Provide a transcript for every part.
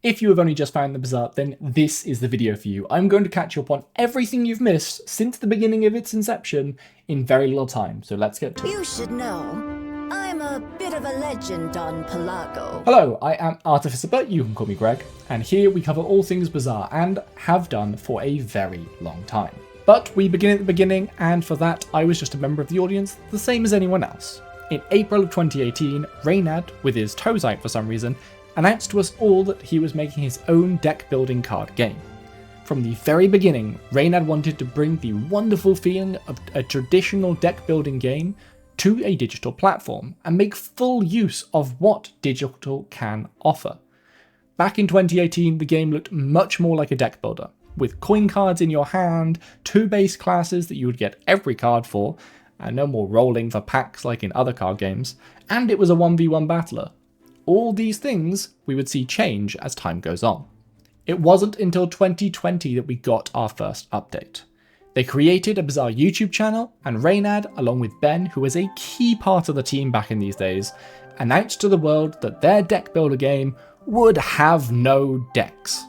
If you have only just found the Bazaar, then this is the video for you. I'm going to catch you up on everything you've missed since the beginning of its inception in very little time, so let's get to it. You should know, I'm a bit of a legend on Pelago. Hello, I am Artificer, but you can call me Greg, and here we cover all things Bazaar, and have done for a very long time. But we begin at the beginning, and for that I was just a member of the audience, the same as anyone else. In April of 2018, Reynad, with his toes out for some reason, announced to us all that he was making his own deck building card game. From the very beginning, Reynad wanted to bring the wonderful feeling of a traditional deck building game to a digital platform and make full use of what digital can offer. Back in 2018, the game looked much more like a deck builder, with coin cards in your hand, 2 base classes that you would get every card for, and no more rolling for packs like in other card games, and it was a 1v1 battler. All these things we would see change as time goes on. It wasn't until 2020 that we got our first update. They created a Bazaar YouTube channel, and Reynad, along with Ben, who was a key part of the team back in these days, announced to the world that their deck builder game would have no decks.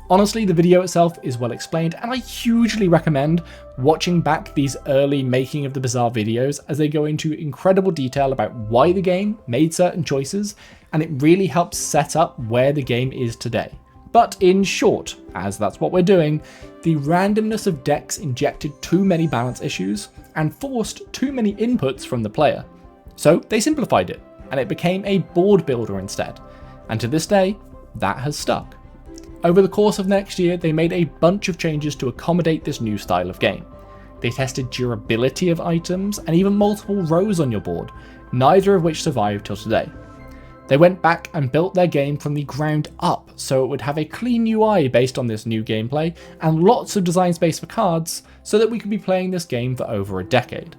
Honestly, the video itself is well explained, and I hugely recommend watching back these early making of the Bazaar videos as they go into incredible detail about why the game made certain choices, and it really helps set up where the game is today. But in short, as that's what we're doing, the randomness of decks injected too many balance issues and forced too many inputs from the player. So they simplified it, and it became a board builder instead, and to this day, that has stuck. Over the course of next year, they made a bunch of changes to accommodate this new style of game. They tested durability of items and even multiple rows on your board, neither of which survived till today. They went back and built their game from the ground up so it would have a clean UI based on this new gameplay and lots of design space for cards so that we could be playing this game for over a decade.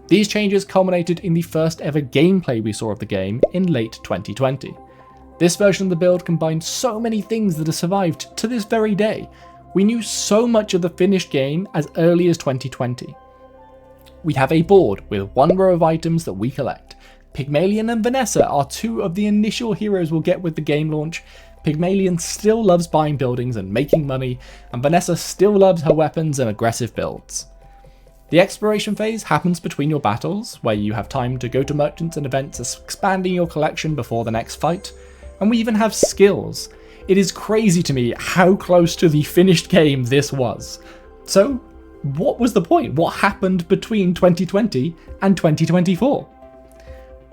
These changes culminated in the first ever gameplay we saw of the game in late 2020. This version of the build combined so many things that have survived to this very day. We knew so much of the finished game as early as 2020. We have a board with 1 row of items that we collect. Pygmalion and Vanessa are 2 of the initial heroes we'll get with the game launch. Pygmalion still loves buying buildings and making money, and Vanessa still loves her weapons and aggressive builds. The exploration phase happens between your battles, where you have time to go to merchants and events expanding your collection before the next fight. And we even have skills. It is crazy to me how close to the finished game this was. So, what was the point? What happened between 2020 and 2024?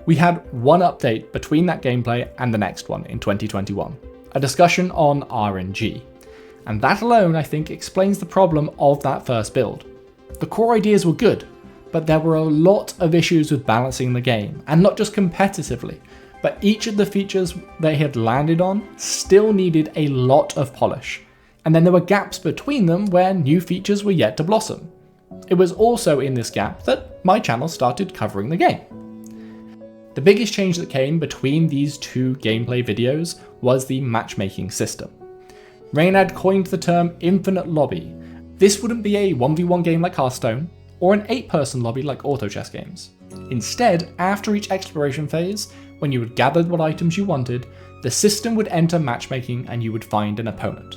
We had one update between that gameplay and the next one in 2021, a discussion on RNG. And that alone, I think, explains the problem of that first build. The core ideas were good, but there were a lot of issues with balancing the game, and not just competitively. But each of the features they had landed on still needed a lot of polish, and then there were gaps between them where new features were yet to blossom. It was also in this gap that my channel started covering the game. The biggest change that came between these 2 gameplay videos was the matchmaking system. Reynad coined the term infinite lobby. This wouldn't be a 1v1 game like Hearthstone, or an 8-person lobby like auto chess games. Instead, after each exploration phase, when you had gathered what items you wanted, the system would enter matchmaking and you would find an opponent.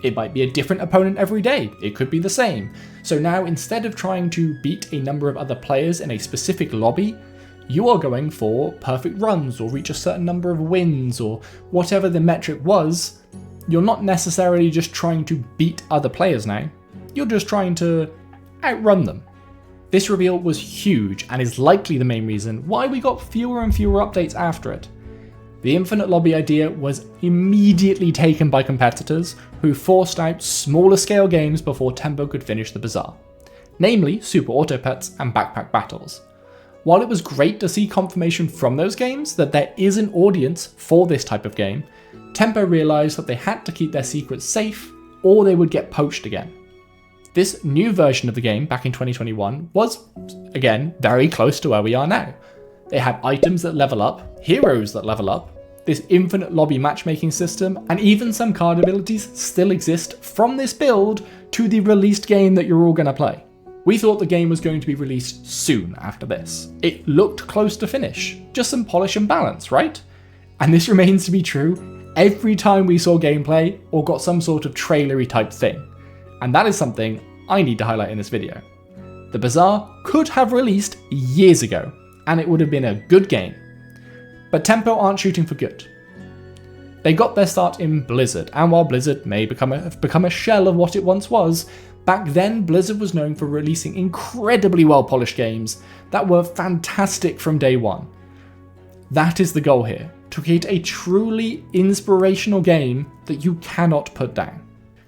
It might be a different opponent every day, it could be the same. So now, instead of trying to beat a number of other players in a specific lobby, you are going for perfect runs or reach a certain number of wins or whatever the metric was. You're not necessarily just trying to beat other players now, you're just trying to outrun them. This reveal was huge and is likely the main reason why we got fewer and fewer updates after it. The infinite lobby idea was immediately taken by competitors who forced out smaller scale games before Tempo could finish the Bazaar, namely Super Auto Pets and Backpack Battles. While it was great to see confirmation from those games that there is an audience for this type of game, Tempo realised that they had to keep their secrets safe or they would get poached again. This new version of the game back in 2021 was, again, very close to where we are now. They had items that level up, heroes that level up, this infinite lobby matchmaking system, and even some card abilities still exist from this build to the released game that you're all going to play. We thought the game was going to be released soon after this. It looked close to finish, just some polish and balance, right? And this remains to be true, every time we saw gameplay or got some sort of trailery type thing. And that is something I need to highlight in this video. The Bazaar could have released years ago, and it would have been a good game. But Tempo aren't shooting for good. They got their start in Blizzard, and while Blizzard may have become a shell of what it once was, back then Blizzard was known for releasing incredibly well-polished games that were fantastic from day one. That is the goal here, to create a truly inspirational game that you cannot put down.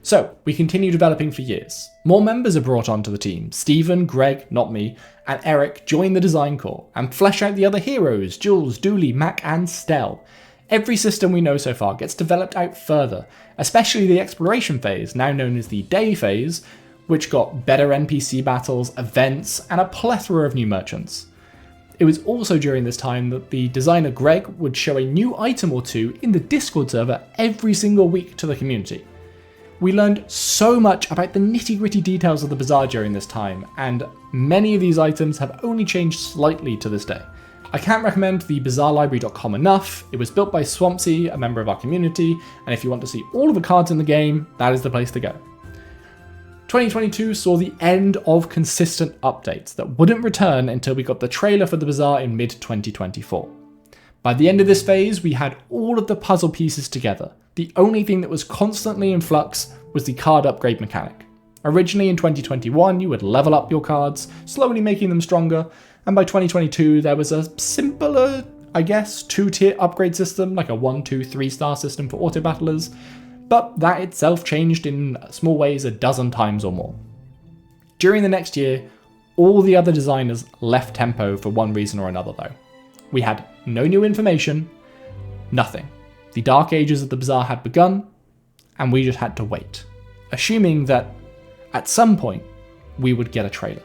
So, we continue developing for years. More members are brought onto the team. Stephen, Greg, not me, and Eric join the design core and flesh out the other heroes, Jules, Dooley, Mac, and Stell. Every system we know so far gets developed out further, especially the exploration phase, now known as the day phase, which got better NPC battles, events, and a plethora of new merchants. It was also during this time that the designer Greg would show a new item or two in the Discord server every single week to the community. We learned so much about the nitty-gritty details of the Bazaar during this time, and many of these items have only changed slightly to this day. I can't recommend the BazaarLibrary.com enough. It was built by Swampsy, a member of our community, and if you want to see all of the cards in the game, that is the place to go. 2022 saw the end of consistent updates that wouldn't return until we got the trailer for the Bazaar in mid-2024. By the end of this phase, we had all of the puzzle pieces together. The only thing that was constantly in flux was the card upgrade mechanic. Originally in 2021, you would level up your cards, slowly making them stronger, and by 2022 there was a simpler, I guess, 2-tier upgrade system, like a 1, 2, 3-star system for auto battlers, but that itself changed in small ways a dozen times or more. During the next year, all the other designers left Tempo for one reason or another though. We had no new information, nothing. The dark ages of the Bazaar had begun, and we just had to wait, assuming that at some point we would get a trailer.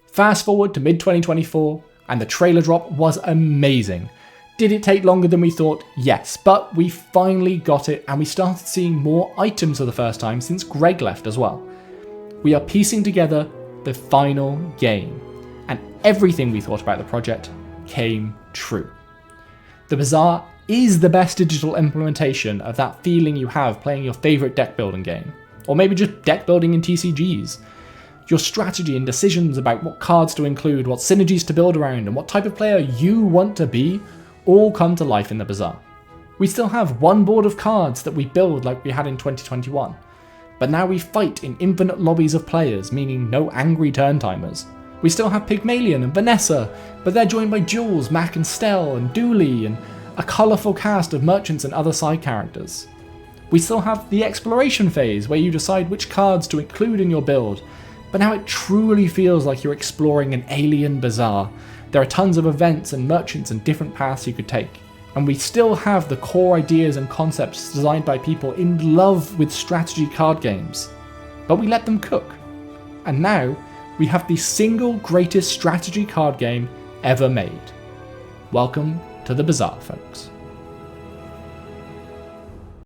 Fast forward to mid-2024, and the trailer drop was amazing. Did it take longer than we thought? Yes, but we finally got it, and we started seeing more items for the first time since Greg left as well. We are piecing together the final game, and everything we thought about the project came true. The Bazaar is the best digital implementation of that feeling you have playing your favourite deck building game, or maybe just deck building in TCGs. Your strategy and decisions about what cards to include, what synergies to build around, and what type of player you want to be all come to life in the Bazaar. We still have one board of cards that we build like we had in 2021, but now we fight in infinite lobbies of players, meaning no angry turn timers. We still have Pygmalion and Vanessa, but they're joined by Jules, Mac and Stell and Dooley, and a colourful cast of merchants and other side characters. We still have the exploration phase, where you decide which cards to include in your build, but now it truly feels like you're exploring an alien Bazaar. There are tons of events and merchants and different paths you could take. And we still have the core ideas and concepts designed by people in love with strategy card games. But we let them cook. And now, we have the single greatest strategy card game ever made. Welcome to the Bazaar, folks.